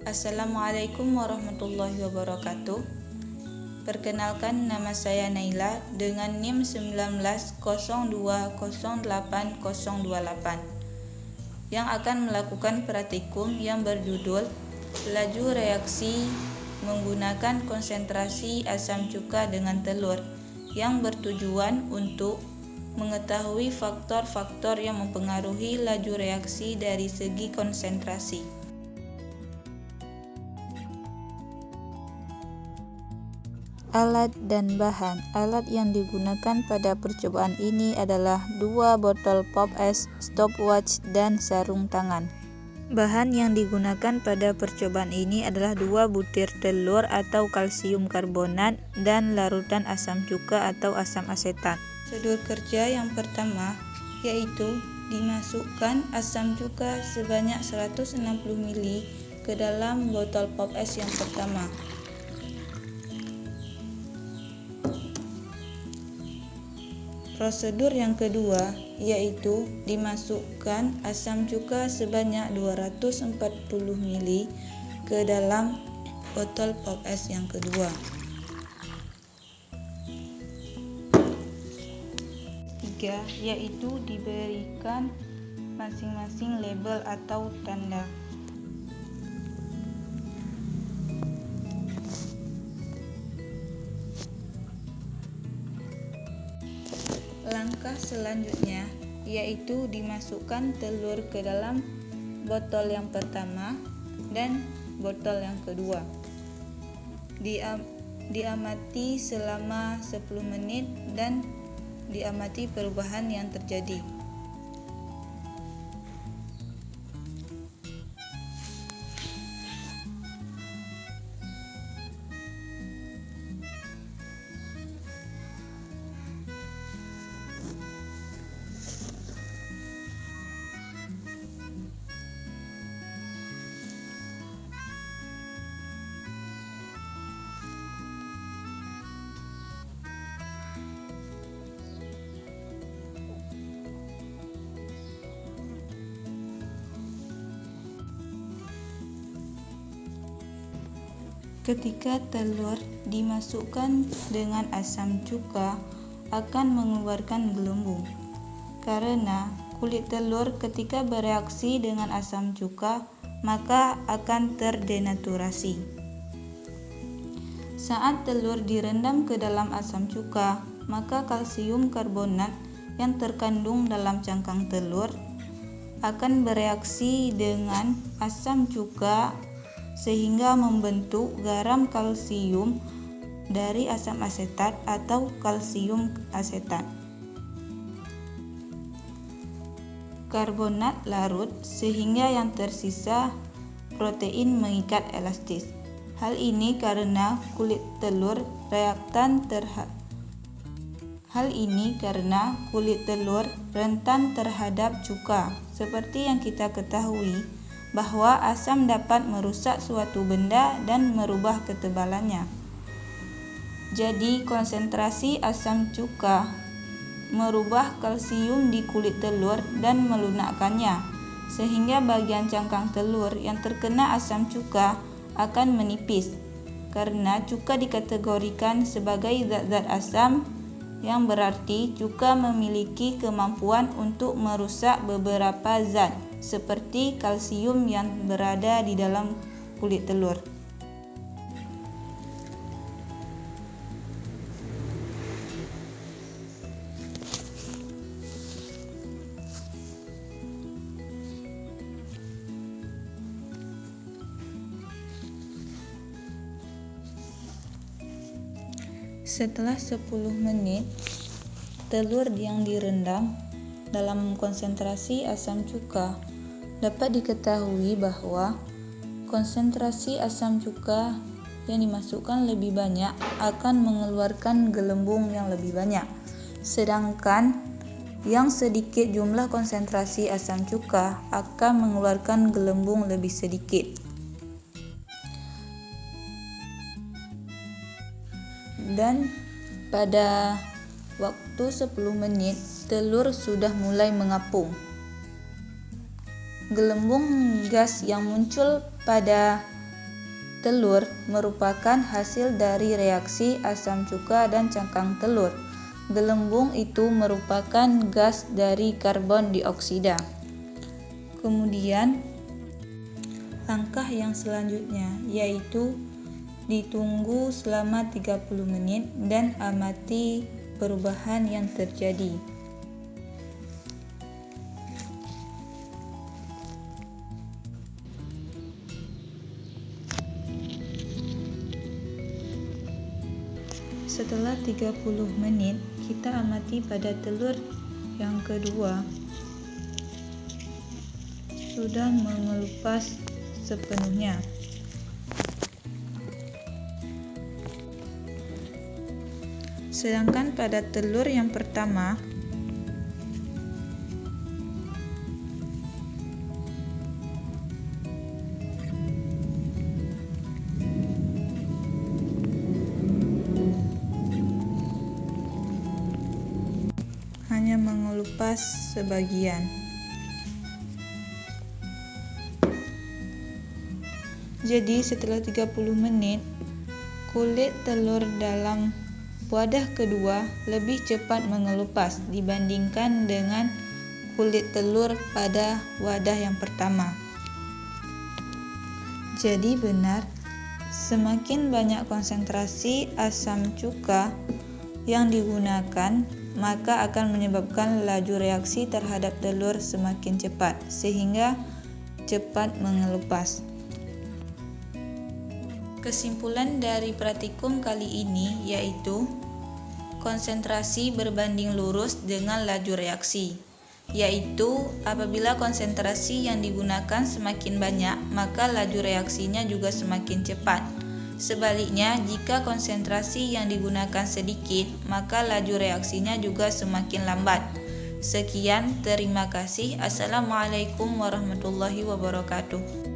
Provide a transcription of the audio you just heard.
Assalamualaikum warahmatullahi wabarakatuh. Perkenalkan, nama saya Naila dengan NIM 19020808 yang akan melakukan praktikum yang berjudul laju reaksi menggunakan konsentrasi asam cuka dengan telur, yang bertujuan untuk mengetahui faktor-faktor yang mempengaruhi laju reaksi dari segi konsentrasi. Alat dan bahan. Alat yang digunakan pada percobaan ini adalah 2 botol pop es, stopwatch, dan sarung tangan. Bahan yang digunakan pada percobaan ini adalah 2 butir telur atau kalsium karbonat dan larutan asam cuka atau asam asetat. Prosedur kerja yang pertama yaitu dimasukkan asam cuka sebanyak 160 ml ke dalam botol pop es yang pertama. Prosedur yang kedua yaitu dimasukkan asam cuka sebanyak 240 ml ke dalam botol pop es yang kedua. Tiga, yaitu diberikan masing-masing label atau tanda. Langkah selanjutnya yaitu dimasukkan telur ke dalam botol yang pertama dan botol yang kedua. Diamati selama 10 menit dan diamati perubahan yang terjadi. Ketika telur dimasukkan dengan asam cuka akan mengeluarkan gelembung, karena kulit telur ketika bereaksi dengan asam cuka maka akan terdenaturasi. Saat telur direndam ke dalam asam cuka, maka kalsium karbonat yang terkandung dalam cangkang telur akan bereaksi dengan asam cuka sehingga membentuk garam kalsium dari asam asetat atau kalsium asetat. Karbonat larut sehingga yang tersisa protein mengikat elastis. Hal ini karena kulit telur rentan terhadap cuka. Seperti yang kita ketahui bahwa asam dapat merusak suatu benda dan merubah ketebalannya. Jadi konsentrasi asam cuka merubah kalsium di kulit telur dan melunakkannya, sehingga bagian cangkang telur yang terkena asam cuka akan menipis, karena cuka dikategorikan sebagai zat-zat asam, yang berarti cuka memiliki kemampuan untuk merusak beberapa zat seperti kalsium yang berada di dalam kulit telur. Setelah 10 menit, telur yang direndam dalam konsentrasi asam cuka, dapat diketahui bahwa konsentrasi asam cuka yang dimasukkan lebih banyak akan mengeluarkan gelembung yang lebih banyak, sedangkan yang sedikit jumlah konsentrasi asam cuka akan mengeluarkan gelembung lebih sedikit. Dan pada waktu 10 menit telur sudah mulai mengapung. Gelembung gas yang muncul pada telur merupakan hasil dari reaksi asam cuka dan cangkang telur. Gelembung itu merupakan gas dari karbon dioksida. Kemudian langkah yang selanjutnya yaitu ditunggu selama 30 menit dan amati perubahan yang terjadi. Setelah 30 menit, kita amati pada telur yang kedua sudah mengelupas sepenuhnya. Sedangkan pada telur yang pertama hanya mengelupas sebagian. Jadi setelah 30 menit, kulit telur dalam wadah kedua lebih cepat mengelupas dibandingkan dengan kulit telur pada wadah yang pertama. Jadi benar, semakin banyak konsentrasi asam cuka yang digunakan, maka akan menyebabkan laju reaksi terhadap telur semakin cepat, sehingga cepat mengelupas. Kesimpulan dari praktikum kali ini yaitu konsentrasi berbanding lurus dengan laju reaksi, yaitu apabila konsentrasi yang digunakan semakin banyak, maka laju reaksinya juga semakin cepat. Sebaliknya, jika konsentrasi yang digunakan sedikit, maka laju reaksinya juga semakin lambat. Sekian, terima kasih. Assalamualaikum warahmatullahi wabarakatuh.